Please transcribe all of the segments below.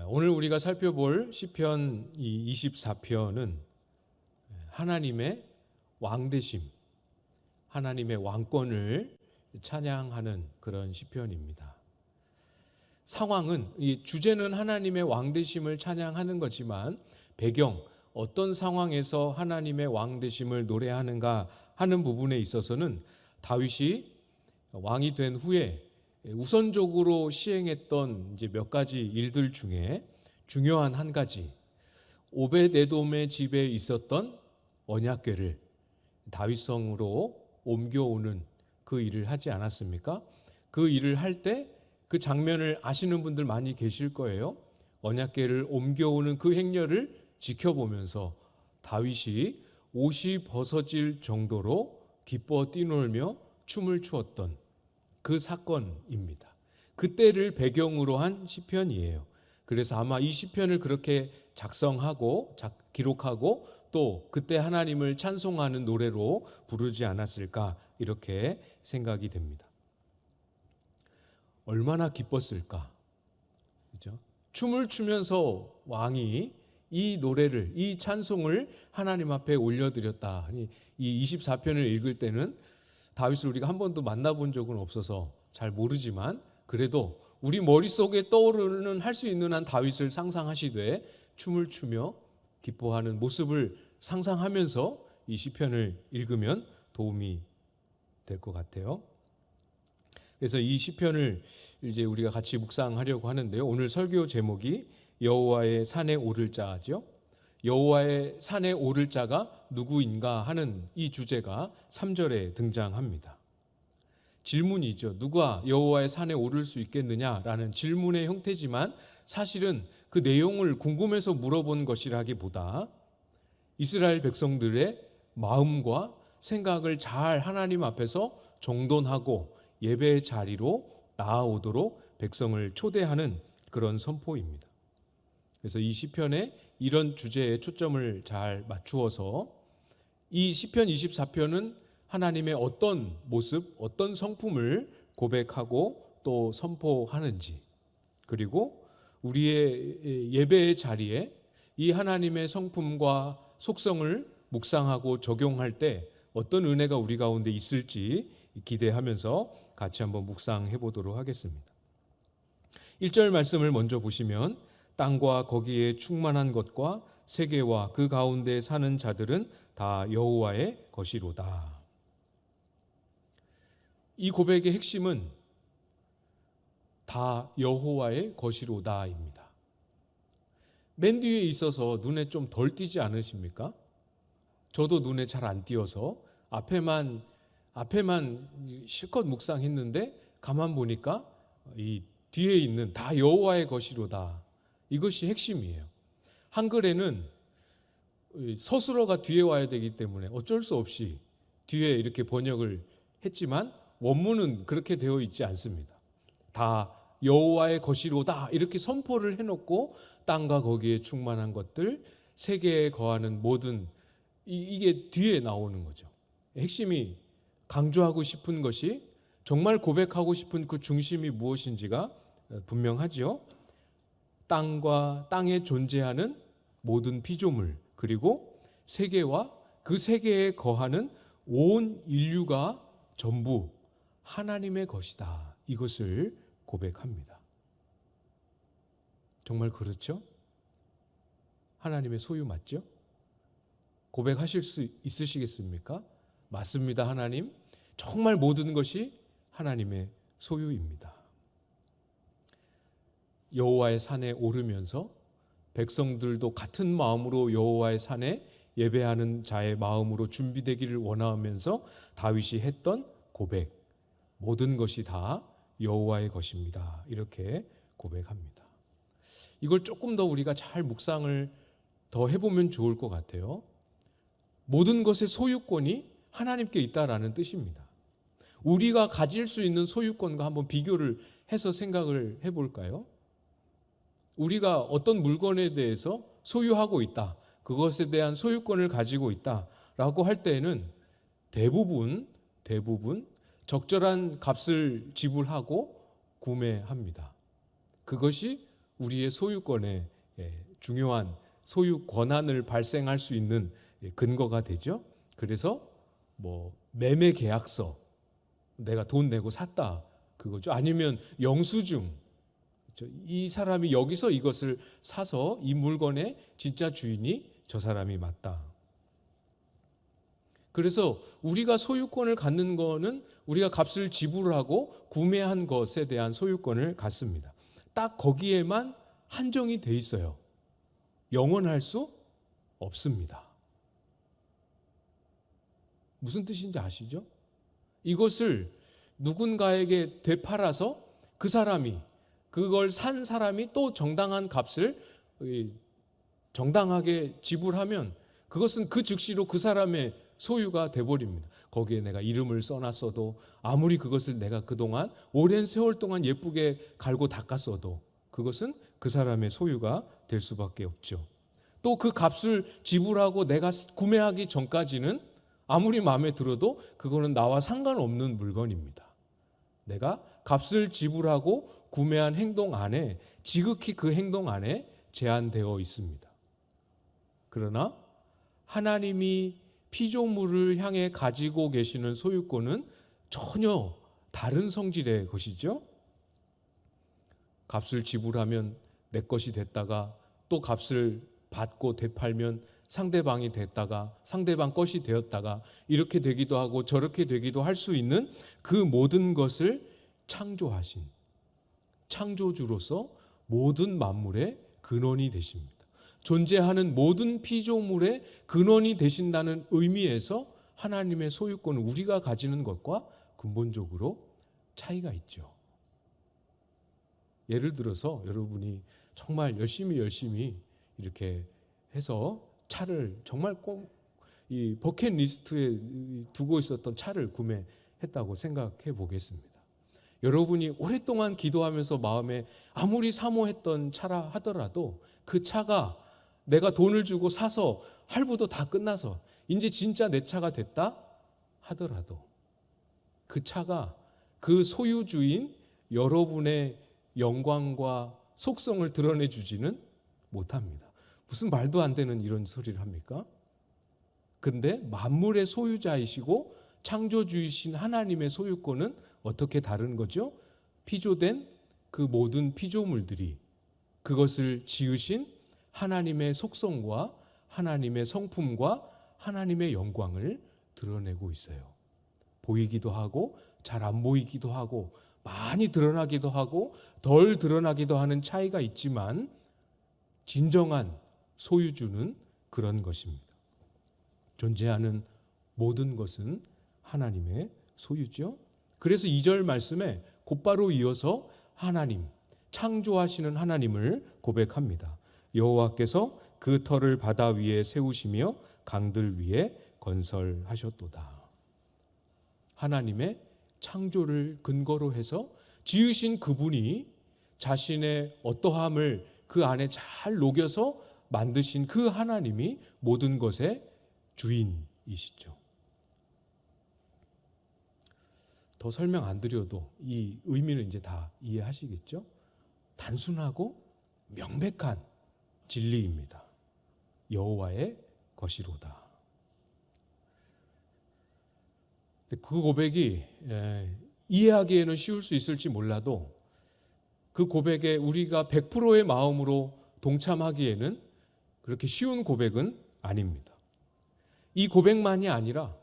오늘 우리가 살펴볼 시편 24편은 하나님의 왕되심, 하나님의 왕권을 찬양하는 그런 시편입니다. 상황은, 이 주제는 하나님의 왕되심을 찬양하는 거지만 배경, 어떤 상황에서 하나님의 왕되심을 노래하는가 하는 부분에 있어서는 다윗이 왕이 된 후에 우선적으로 시행했던 이제 몇 가지 일들 중에 중요한 한 가지, 오벳에돔의 집에 있었던 언약궤를 다윗성으로 옮겨오는 그 일을 하지 않았습니까? 그 일을 할 때 그 장면을 아시는 분들 많이 계실 거예요. 언약궤를 옮겨오는 그 행렬을 지켜보면서 다윗이 옷이 벗어질 정도로 기뻐 뛰놀며 춤을 추었던 그 사건입니다. 그때를 배경으로 한 시편이에요. 그래서 아마 이 시편을 그렇게 작성하고 기록하고 또 그때 하나님을 찬송하는 노래로 부르지 않았을까, 이렇게 생각이 됩니다. 얼마나 기뻤을까, 그죠? 춤을 추면서 왕이 이 노래를, 이 찬송을 하나님 앞에 올려드렸다. 이 24편을 읽을 때는 다윗을 우리가 한 번도 만나본 적은 없어서 잘 모르지만 그래도 우리 머릿속에 떠오르는, 할 수 있는 한 다윗을 상상하시되 춤을 추며 기뻐하는 모습을 상상하면서 이 시편을 읽으면 도움이 될 것 같아요. 그래서 이 시편을 이제 우리가 같이 묵상하려고 하는데요. 오늘 설교 제목이 여호와의 산에 오를 자죠. 여호와의 산에 오를 자가 누구인가 하는 이 주제가 3절에 등장합니다. 질문이죠. 누가 여호와의 산에 오를 수 있겠느냐라는 질문의 형태지만 사실은 그 내용을 궁금해서 물어본 것이라기보다 이스라엘 백성들의 마음과 생각을 잘 하나님 앞에서 정돈하고 예배의 자리로 나아오도록 백성을 초대하는 그런 선포입니다. 그래서 이 시편에 이런 주제에 초점을 잘 맞추어서 이 시편 24편은 하나님의 어떤 모습, 어떤 성품을 고백하고 또 선포하는지, 그리고 우리의 예배의 자리에 이 하나님의 성품과 속성을 묵상하고 적용할 때 어떤 은혜가 우리 가운데 있을지 기대하면서 같이 한번 묵상해 보도록 하겠습니다. 1절 말씀을 먼저 보시면 땅과 거기에 충만한 것과 세계와 그 가운데 사는 자들은 다 여호와의 것이로다. 이 고백의 핵심은 다 여호와의 것이로다입니다. 맨 뒤에 있어서 눈에 좀 덜 띄지 않으십니까? 저도 눈에 잘 안 띄어서 앞에만 실컷 묵상했는데 가만 보니까 이 뒤에 있는 다 여호와의 것이로다, 이것이 핵심이에요. 한글에는 서술어가 뒤에 와야 되기 때문에 어쩔 수 없이 뒤에 이렇게 번역을 했지만 원문은 그렇게 되어 있지 않습니다. 다 여호와의 것이로다 이렇게 선포를 해놓고 땅과 거기에 충만한 것들, 세계에 거하는 모든, 이게 뒤에 나오는 거죠. 핵심이, 강조하고 싶은 것이, 정말 고백하고 싶은 그 중심이 무엇인지가 분명하죠. 땅과 땅에 존재하는 모든 피조물, 그리고 세계와 그 세계에 거하는 온 인류가 전부 하나님의 것이다, 이것을 고백합니다. 정말 그렇죠? 하나님의 소유 맞죠? 고백하실 수 있으시겠습니까? 맞습니다. 하나님, 정말 모든 것이 하나님의 소유입니다. 여호와의 산에 오르면서 백성들도 같은 마음으로 여호와의 산에 예배하는 자의 마음으로 준비되기를 원하면서 다윗이 했던 고백, 모든 것이 다 여호와의 것입니다, 이렇게 고백합니다. 이걸 조금 더 우리가 잘 묵상을 더 해보면 좋을 것 같아요. 모든 것의 소유권이 하나님께 있다라는 뜻입니다. 우리가 가질 수 있는 소유권과 한번 비교를 해서 생각을 해볼까요? 우리가 어떤 물건에 대해서 소유하고 있다, 그것에 대한 소유권을 가지고 있다라고 할 때에는 대부분 적절한 값을 지불하고 구매합니다. 그것이 우리의 소유권에 중요한 소유 권한을 발생할 수 있는 근거가 되죠. 그래서 뭐 매매 계약서, 내가 돈 내고 샀다 그거죠. 아니면 영수증, 이 사람이 여기서 이것을 사서 이 물건의 진짜 주인이 저 사람이 맞다. 그래서 우리가 소유권을 갖는 거는 우리가 값을 지불하고 구매한 것에 대한 소유권을 갖습니다. 딱 거기에만 한정이 돼 있어요. 영원할 수 없습니다. 무슨 뜻인지 아시죠? 이것을 누군가에게 되팔아서 그 사람이, 그걸 산 사람이 또 정당한 값을 정당하게 지불하면 그것은 그 즉시로 그 사람의 소유가 돼버립니다. 거기에 내가 이름을 써놨어도, 아무리 그것을 내가 그동안 오랜 세월 동안 예쁘게 갈고 닦았어도 그것은 그 사람의 소유가 될 수밖에 없죠. 또 그 값을 지불하고 내가 구매하기 전까지는 아무리 마음에 들어도 그거는 나와 상관없는 물건입니다. 내가 값을 지불하고 구매한 행동 안에, 지극히 그 행동 안에 제한되어 있습니다. 그러나 하나님이 피조물을 향해 가지고 계시는 소유권은 전혀 다른 성질의 것이죠. 값을 지불하면 내 것이 됐다가 또 값을 받고 되팔면 상대방이 됐다가 상대방 것이 되었다가 이렇게 되기도 하고 저렇게 되기도 할 수 있는 그 모든 것을 창조하신 창조주로서 모든 만물의 근원이 되십니다. 존재하는 모든 피조물의 근원이 되신다는 의미에서 하나님의 소유권은 우리가 가지는 것과 근본적으로 차이가 있죠. 예를 들어서 여러분이 정말 열심히 이렇게 해서 차를 정말 꼭 이 버킷리스트에 두고 있었던 차를 구매했다고 생각해 보겠습니다. 여러분이 오랫동안 기도하면서 마음에 아무리 사모했던 차라 하더라도 그 차가 내가 돈을 주고 사서 할부도 다 끝나서 이제 진짜 내 차가 됐다 하더라도 그 차가 그 소유주인 여러분의 영광과 속성을 드러내 주지는 못합니다. 무슨 말도 안 되는 이런 소리를 합니까? 근데 만물의 소유자이시고 창조주이신 하나님의 소유권은 어떻게 다른 거죠? 피조된 그 모든 피조물들이 그것을 지으신 하나님의 속성과 하나님의 성품과 하나님의 영광을 드러내고 있어요. 보이기도 하고 잘 안 보이기도 하고 많이 드러나기도 하고 덜 드러나기도 하는 차이가 있지만 진정한 소유주는 그런 것입니다. 존재하는 모든 것은 하나님의 소유죠. 그래서 2절 말씀에 곧바로 이어서 하나님, 창조하시는 하나님을 고백합니다. 여호와께서 그 터를 바다 위에 세우시며 강들 위에 건설하셨도다. 하나님의 창조를 근거로 해서 지으신 그분이 자신의 어떠함을 그 안에 잘 녹여서 만드신 그 하나님이 모든 것의 주인이시죠. 더 설명 안 드려도 이 의미는 이제 다 이해하시겠죠? 단순하고 명백한 진리입니다. 여호와의 것이로다. 그 고백이 이해하기에는 쉬울 수 있을지 몰라도 그 고백에 우리가 100%의 마음으로 동참하기에는 그렇게 쉬운 고백은 아닙니다. 이 고백만이 아니라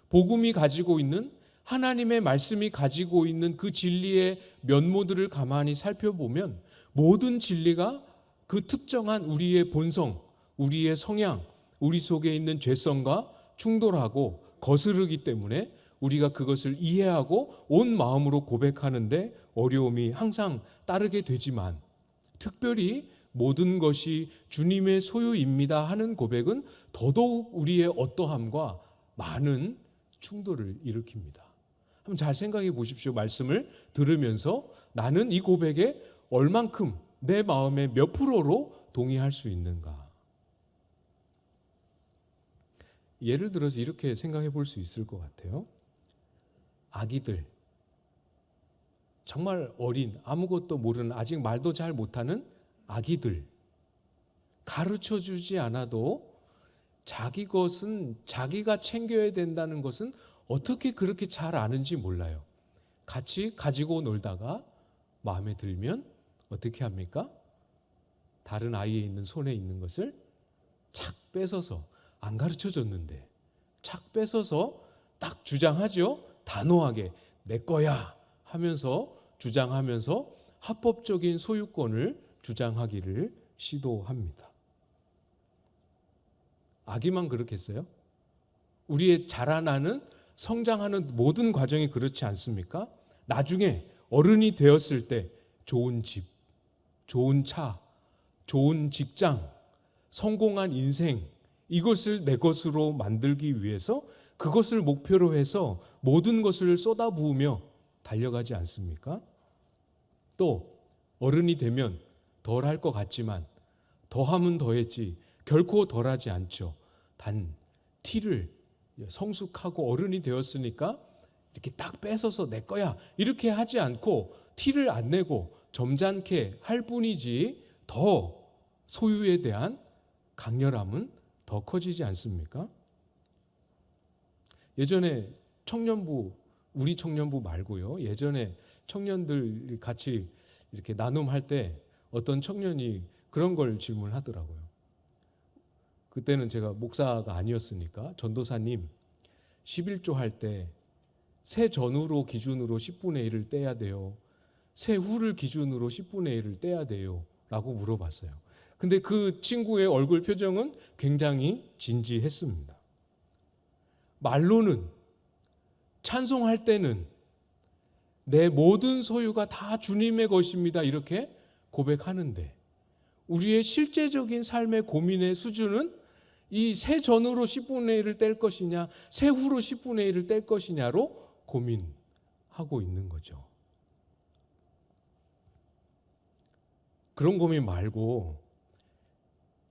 복음이 가지고 있는 하나님의 말씀이 가지고 있는 그 진리의 면모들을 가만히 살펴보면 모든 진리가 그 특정한 우리의 본성, 우리의 성향, 우리 속에 있는 죄성과 충돌하고 거스르기 때문에 우리가 그것을 이해하고 온 마음으로 고백하는데 어려움이 항상 따르게 되지만 특별히 모든 것이 주님의 소유입니다 하는 고백은 더더욱 우리의 어떠함과 많은 충돌을 일으킵니다. 한번 잘 생각해 보십시오. 말씀을 들으면서 나는 이 고백에 얼만큼 내 마음의 몇 프로로 동의할 수 있는가. 예를 들어서 이렇게 생각해 볼 수 있을 것 같아요. 아기들, 정말 어린, 아무것도 모르는, 아직 말도 잘 못하는 아기들, 가르쳐 주지 않아도 자기 것은 자기가 챙겨야 된다는 것은 어떻게 그렇게 잘 아는지 몰라요. 같이 가지고 놀다가 마음에 들면 어떻게 합니까? 다른 아이에 있는 손에 있는 것을 착 뺏어서, 안 가르쳐 줬는데 착 뺏어서 딱 주장하죠. 단호하게 내 거야 하면서 주장하면서 합법적인 소유권을 주장하기를 시도합니다. 아기만 그렇겠어요? 우리의 자라나는 성장하는 모든 과정이 그렇지 않습니까? 나중에 어른이 되었을 때 좋은 집, 좋은 차, 좋은 직장, 성공한 인생, 이것을 내 것으로 만들기 위해서 그것을 목표로 해서 모든 것을 쏟아부으며 달려가지 않습니까? 또 어른이 되면 덜 할 것 같지만 더하면 더했지 결코 덜하지 않죠. 단 티를 성숙하고 어른이 되었으니까 이렇게 딱 뺏어서 내 거야 이렇게 하지 않고 티를 안 내고 점잖게 할 뿐이지 더 소유에 대한 강렬함은 더 커지지 않습니까? 예전에 청년부, 우리 청년부 말고요. 예전에 청년들 같이 이렇게 나눔할 때 어떤 청년이 그런 걸 질문하더라고요. 그때는 제가 목사가 아니었으니까 전도사님 11조 할 때 새 전후로 기준으로 10분의 1을 떼야 돼요. 새 후를 기준으로 10분의 1을 떼야 돼요. 라고 물어봤어요. 근데 그 친구의 얼굴 표정은 굉장히 진지했습니다. 말로는 찬송할 때는 내 모든 소유가 다 주님의 것입니다. 이렇게 고백하는데 우리의 실제적인 삶의 고민의 수준은 이 새 전후로 10분의 1을 뗄 것이냐 새 후로 10분의 1을 뗄 것이냐로 고민하고 있는 거죠. 그런 고민 말고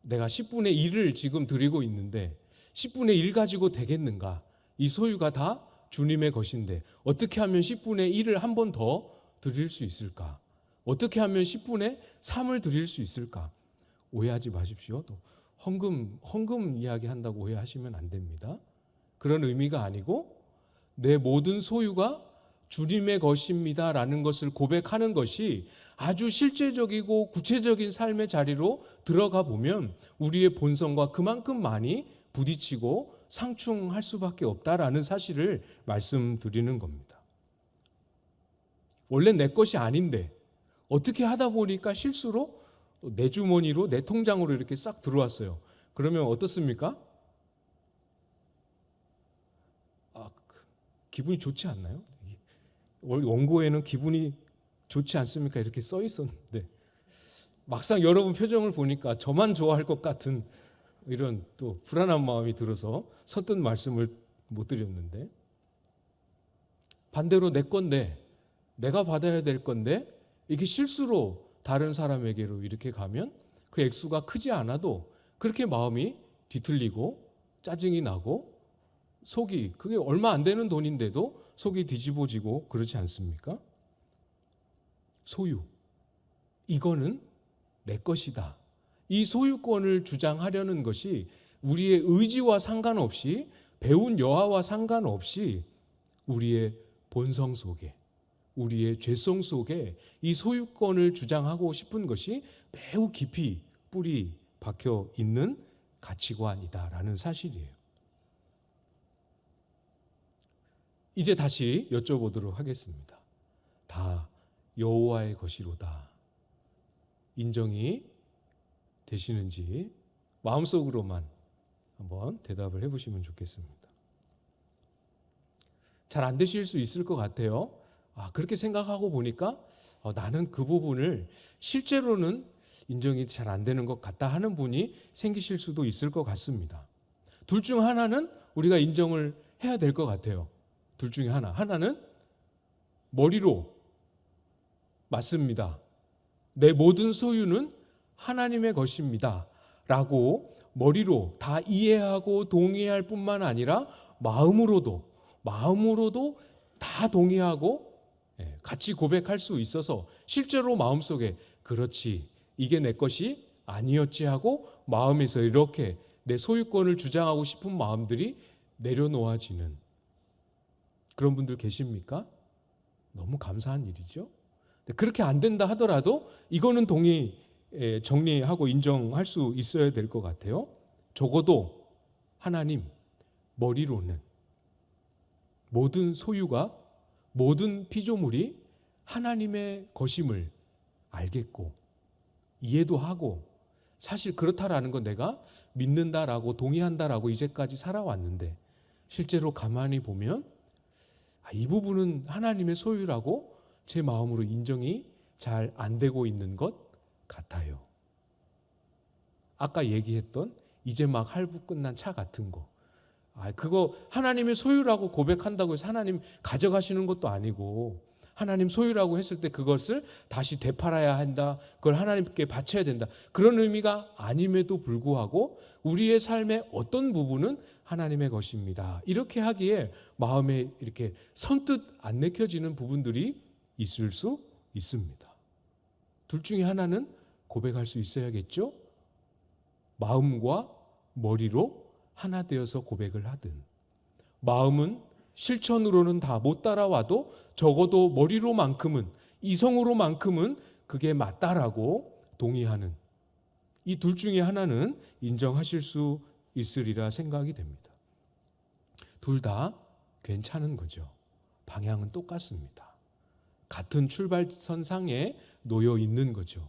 내가 10분의 1을 지금 드리고 있는데 10분의 1 가지고 되겠는가? 이 소유가 다 주님의 것인데 어떻게 하면 10분의 1을 한 번 더 드릴 수 있을까? 어떻게 하면 10분의 3을 드릴 수 있을까? 오해하지 마십시오. 또 헌금 이야기 한다고 오해하시면 안 됩니다. 그런 의미가 아니고 내 모든 소유가 주님의 것입니다라는 것을 고백하는 것이 아주 실제적이고 구체적인 삶의 자리로 들어가 보면 우리의 본성과 그만큼 많이 부딪히고 상충할 수밖에 없다라는 사실을 말씀드리는 겁니다. 원래 내 것이 아닌데 어떻게 하다 보니까 실수로 내 주머니로 내 통장으로 이렇게 싹 들어왔어요. 그러면 어떻습니까? 기분이 좋지 않나요? 원고에는 기분이 좋지 않습니까? 이렇게 써 있었는데 막상 여러분 표정을 보니까 저만 좋아할 것 같은 이런 또 불안한 마음이 들어서 선뜻 말씀을 못 드렸는데 반대로 내 건데 내가 받아야 될 건데 이게 실수로 다른 사람에게로 이렇게 가면 그 액수가 크지 않아도 그렇게 마음이 뒤틀리고 짜증이 나고 속이 그게 얼마 안 되는 돈인데도 속이 뒤집어지고 그렇지 않습니까? 소유. 이거는 내 것이다. 이 소유권을 주장하려는 것이 우리의 의지와 상관없이 배운 여하와 상관없이 우리의 본성 속에 우리의 죄성 속에 이 소유권을 주장하고 싶은 것이 매우 깊이 뿌리 박혀 있는 가치관이다라는 사실이에요. 이제 다시 여쭤보도록 하겠습니다. 다 여호와의 것이로다. 인정이 되시는지 마음속으로만 한번 대답을 해보시면 좋겠습니다. 잘 안 되실 수 있을 것 같아요. 그렇게 생각하고 보니까 나는 그 부분을 실제로는 인정이 잘 안 되는 것 같다 하는 분이 생기실 수도 있을 것 같습니다. 둘 중 하나는 우리가 인정을 해야 될 것 같아요. 둘 중에 하나. 하나는 머리로 맞습니다. 내 모든 소유는 하나님의 것입니다. 라고 머리로 다 이해하고 동의할 뿐만 아니라 마음으로도 다 동의하고 같이 고백할 수 있어서 실제로 마음속에 그렇지 이게 내 것이 아니었지 하고 마음에서 이렇게 내 소유권을 주장하고 싶은 마음들이 내려놓아지는 그런 분들 계십니까? 너무 감사한 일이죠. 그렇게 안 된다 하더라도 이거는 정리하고 인정할 수 있어야 될 것 같아요. 적어도 하나님, 머리로는 모든 소유가, 모든 피조물이 하나님의 것임을 알겠고 이해도 하고, 사실 그렇다라는 건 내가 믿는다라고 동의한다라고 이제까지 살아왔는데 실제로 가만히 보면 이 부분은 하나님의 소유라고 제 마음으로 인정이 잘 안 되고 있는 것 같아요. 아까 얘기했던 이제 막 할부 끝난 차 같은 거, 그거 하나님의 소유라고 고백한다고 해서 하나님 가져가시는 것도 아니고, 하나님 소유라고 했을 때 그것을 다시 되팔아야 한다, 그걸 하나님께 바쳐야 된다, 그런 의미가 아님에도 불구하고 우리의 삶의 어떤 부분은 하나님의 것입니다, 이렇게 하기에 마음에 이렇게 선뜻 안 내켜지는 부분들이 있을 수 있습니다. 둘 중에 하나는 고백할 수 있어야겠죠. 마음과 머리로 하나 되어서 고백을 하든, 마음은 실천으로는 다 못 따라와도 적어도 머리로만큼은, 이성으로만큼은 그게 맞다라고 동의하는, 이 둘 중에 하나는 인정하실 수 있으리라 생각이 됩니다. 둘 다 괜찮은 거죠. 방향은 똑같습니다. 같은 출발선상에 놓여 있는 거죠.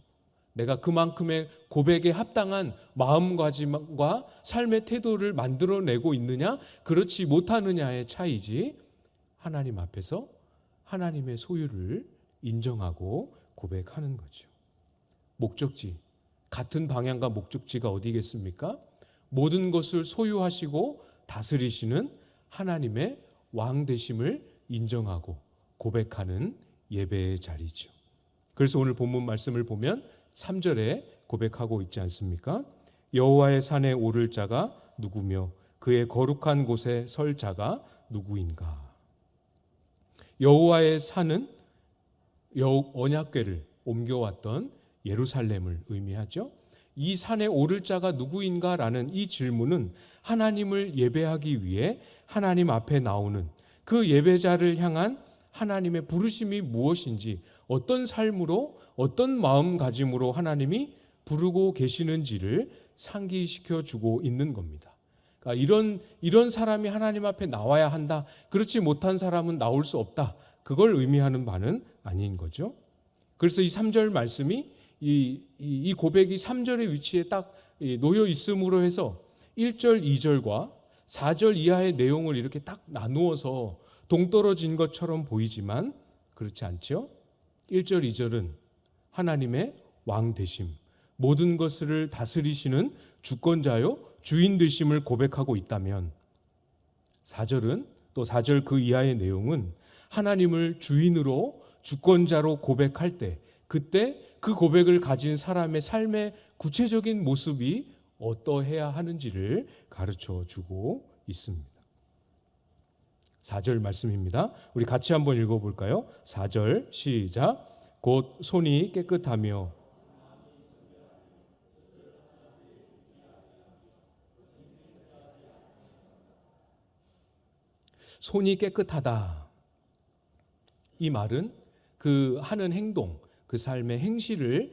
내가 그만큼의 고백에 합당한 마음가짐과 삶의 태도를 만들어내고 있느냐, 그렇지 못하느냐의 차이지, 하나님 앞에서 하나님의 소유를 인정하고 고백하는 거죠. 목적지, 같은 방향과 목적지가 어디겠습니까? 모든 것을 소유하시고 다스리시는 하나님의 왕 되심을 인정하고 고백하는 예배의 자리죠. 그래서 오늘 본문 말씀을 보면 3절에 고백하고 있지 않습니까? 여호와의 산에 오를 자가 누구며 그의 거룩한 곳에 설 자가 누구인가? 여호와의 산은 언약궤를 옮겨왔던 예루살렘을 의미하죠. 이 산에 오를 자가 누구인가라는 이 질문은 하나님을 예배하기 위해 하나님 앞에 나오는 그 예배자를 향한 하나님의 부르심이 무엇인지, 어떤 삶으로, 어떤 마음가짐으로 하나님이 부르고 계시는지를 상기시켜 주고 있는 겁니다. 그러니까 이런 사람이 하나님 앞에 나와야 한다, 그렇지 못한 사람은 나올 수 없다, 그걸 의미하는 바는 아닌 거죠. 그래서 이 3절 말씀이 이 고백이 3절의 위치에 딱 놓여 있음으로 해서 1절, 2절과 4절 이하의 내용을 이렇게 딱 나누어서 동떨어진 것처럼 보이지만 그렇지 않죠. 1절, 2절은 하나님의 왕 되심, 모든 것을 다스리시는 주권자요 주인 되심을 고백하고 있다면, 4절은, 또 4절 그 이하의 내용은 하나님을 주인으로 주권자로 고백할 때, 그때 그 고백을 가진 사람의 삶의 구체적인 모습이 어떠해야 하는지를 가르쳐 주고 있습니다. 4절 말씀입니다. 우리 같이 한번 읽어볼까요? 4절 시작. 곧 손이 깨끗하며 손이 깨끗하다. 이 말은 그 하는 행동, 그 삶의 행실을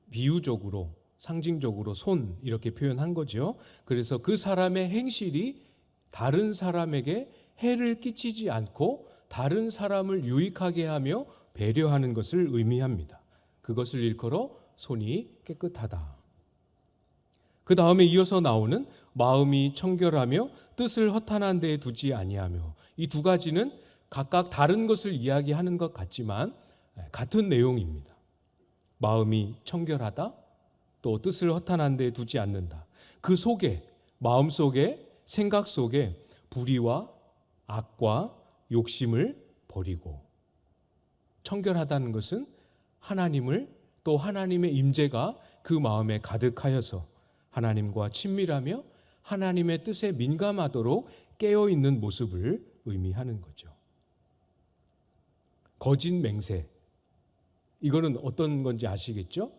비유적으로, 상징적으로 손 이렇게 표현한 거죠. 그래서 그 사람의 행실이 다른 사람에게 해를 끼치지 않고 다른 사람을 유익하게 하며 배려하는 것을 의미합니다. 그것을 일컬어 손이 깨끗하다. 그 다음에 이어서 나오는 마음이 청결하며 뜻을 허탄한 데에 두지 아니하며, 이 두 가지는 각각 다른 것을 이야기하는 것 같지만 같은 내용입니다. 마음이 청결하다, 또 뜻을 허탄한 데에 두지 않는다. 그 속에, 마음 속에, 생각 속에 불의와 악과 욕심을 버리고, 청결하다는 것은 하나님을, 또 하나님의 임재가 그 마음에 가득하여서 하나님과 친밀하며 하나님의 뜻에 민감하도록 깨어있는 모습을 의미하는 거죠. 거짓 맹세, 이거는 어떤 건지 아시겠죠?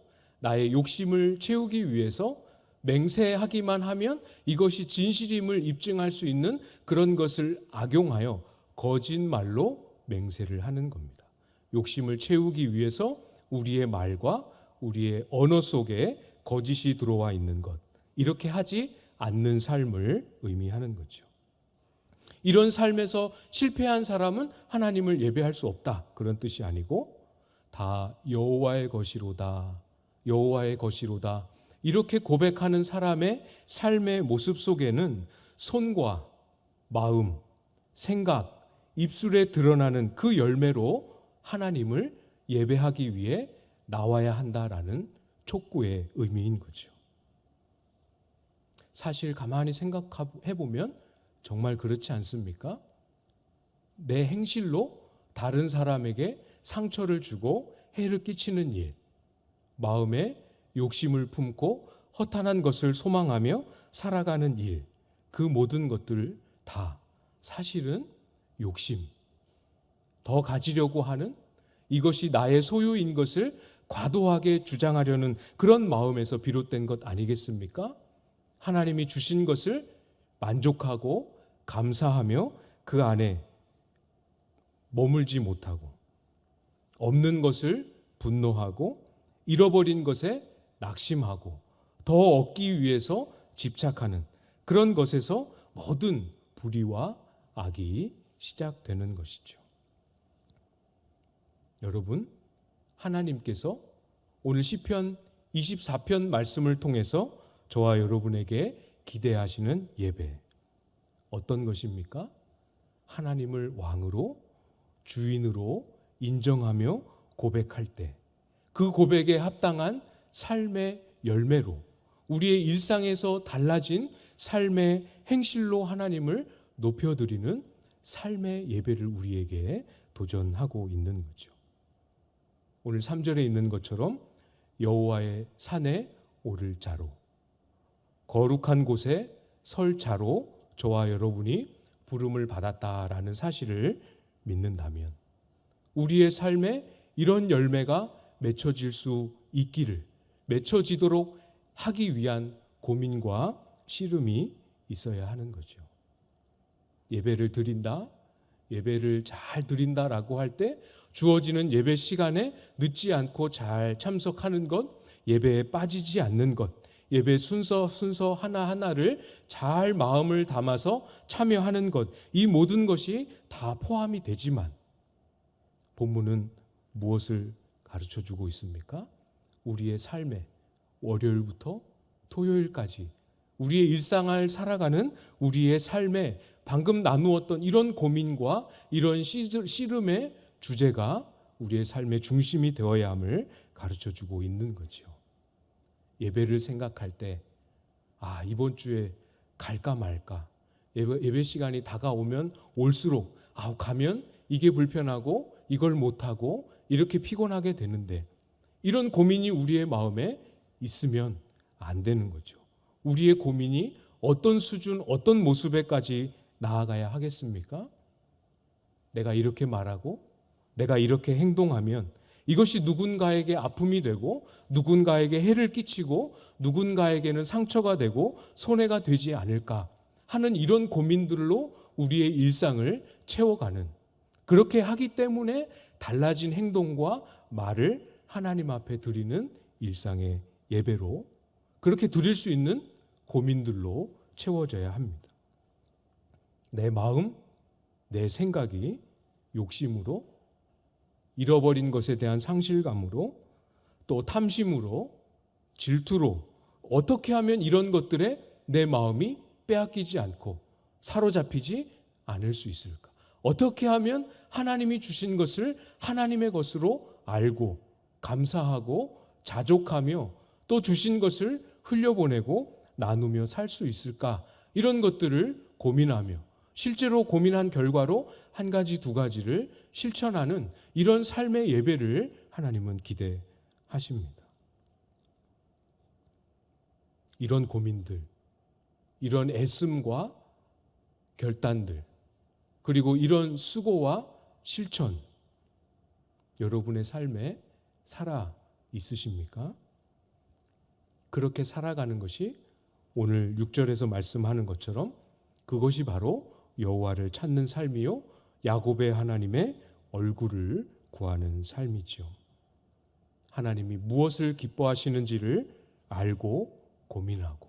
나의 욕심을 채우기 위해서 맹세하기만 하면 이것이 진실임을 입증할 수 있는 그런 것을 악용하여 거짓말로 맹세를 하는 겁니다. 욕심을 채우기 위해서 우리의 말과 우리의 언어 속에 거짓이 들어와 있는 것, 이렇게 하지 않는 삶을 의미하는 거죠. 이런 삶에서 실패한 사람은 하나님을 예배할 수 없다, 그런 뜻이 아니고 다 여호와의 것이로다, 여호와의 것이로다, 이렇게 고백하는 사람의 삶의 모습 속에는 손과 마음, 생각, 입술에 드러나는 그 열매로 하나님을 예배하기 위해 나와야 한다라는 촉구의 의미인 거죠. 사실 가만히 생각해 보면 정말 그렇지 않습니까? 내 행실로 다른 사람에게 상처를 주고 해를 끼치는 일, 마음에 욕심을 품고 허탄한 것을 소망하며 살아가는 일, 그 모든 것들 다 사실은 욕심, 더 가지려고 하는, 이것이 나의 소유인 것을 과도하게 주장하려는 그런 마음에서 비롯된 것 아니겠습니까? 하나님이 주신 것을 만족하고 감사하며 그 안에 머물지 못하고, 없는 것을 분노하고, 잃어버린 것에 낙심하고, 더 얻기 위해서 집착하는 그런 것에서 모든 불의와 악이 시작되는 것이죠. 여러분, 하나님께서 오늘 시편 24편 말씀을 통해서 저와 여러분에게 기대하시는 예배, 어떤 것입니까? 하나님을 왕으로, 주인으로 인정하며 고백할 때 그 고백에 합당한 삶의 열매로, 우리의 일상에서 달라진 삶의 행실로 하나님을 높여드리는 삶의 예배를 우리에게 도전하고 있는 거죠. 오늘 3절에 있는 것처럼 여호와의 산에 오를 자로, 거룩한 곳에 설 자로 저와 여러분이 부름을 받았다라는 사실을 믿는다면 우리의 삶에 이런 열매가 맺혀질 수 있기를, 맺혀지도록 하기 위한 고민과 씨름이 있어야 하는 거죠. 예배를 드린다, 예배를 잘 드린다라고 할 때 주어지는 예배 시간에 늦지 않고 잘 참석하는 것, 예배에 빠지지 않는 것, 예배 순서 하나하나를 잘 마음을 담아서 참여하는 것, 이 모든 것이 다 포함이 되지만 본문은 무엇을 가르쳐주고 있습니까? 우리의 삶에 월요일부터 토요일까지 우리의 일상을 살아가는 우리의 삶에 방금 나누었던 이런 고민과 이런 씨름의 주제가 우리의 삶의 중심이 되어야 함을 가르쳐주고 있는 거죠. 예배를 생각할 때 이번 주에 갈까 말까, 예배 시간이 다가오면 올수록 가면 이게 불편하고 이걸 못하고 이렇게 피곤하게 되는데, 이런 고민이 우리의 마음에 있으면 안 되는 거죠. 우리의 고민이 어떤 수준, 어떤 모습에까지 나아가야 하겠습니까? 내가 이렇게 말하고 내가 이렇게 행동하면 이것이 누군가에게 아픔이 되고 누군가에게 해를 끼치고 누군가에게는 상처가 되고 손해가 되지 않을까 하는 이런 고민들로 우리의 일상을 채워가는, 그렇게 하기 때문에 달라진 행동과 말을 하나님 앞에 드리는 일상의 예배로, 그렇게 드릴 수 있는 고민들로 채워져야 합니다. 내 마음, 내 생각이 욕심으로, 잃어버린 것에 대한 상실감으로, 또 탐심으로, 질투로 어떻게 하면 이런 것들에 내 마음이 빼앗기지 않고 사로잡히지 않을 수 있을까? 어떻게 하면 하나님이 주신 것을 하나님의 것으로 알고 감사하고 자족하며 또 주신 것을 흘려보내고 나누며 살 수 있을까? 이런 것들을 고민하며 실제로 고민한 결과로 한 가지 두 가지를 실천하는 이런 삶의 예배를 하나님은 기대하십니다. 이런 고민들, 이런 애씀과 결단들, 그리고 이런 수고와 실천, 여러분의 삶에 살아 있으십니까? 그렇게 살아가는 것이 오늘 6절에서 말씀하는 것처럼 그것이 바로 여호와를 찾는 삶이요 야곱의 하나님의 얼굴을 구하는 삶이지요. 하나님이 무엇을 기뻐하시는지를 알고 고민하고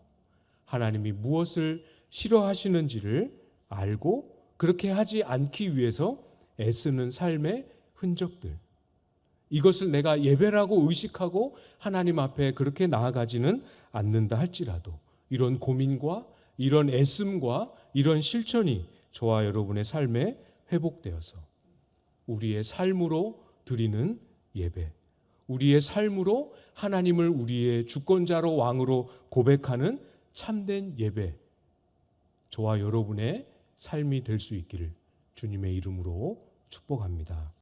하나님이 무엇을 싫어하시는지를 알고 그렇게 하지 않기 위해서 애쓰는 삶의 흔적들, 이것을 내가 예배라고 의식하고 하나님 앞에 그렇게 나아가지는 않는다 할지라도 이런 고민과 이런 애씀과 이런 실천이 저와 여러분의 삶에 회복되어서 우리의 삶으로 드리는 예배, 우리의 삶으로 하나님을 우리의 주권자로 왕으로 고백하는 참된 예배, 저와 여러분의 삶이 될 수 있기를 주님의 이름으로 축복합니다.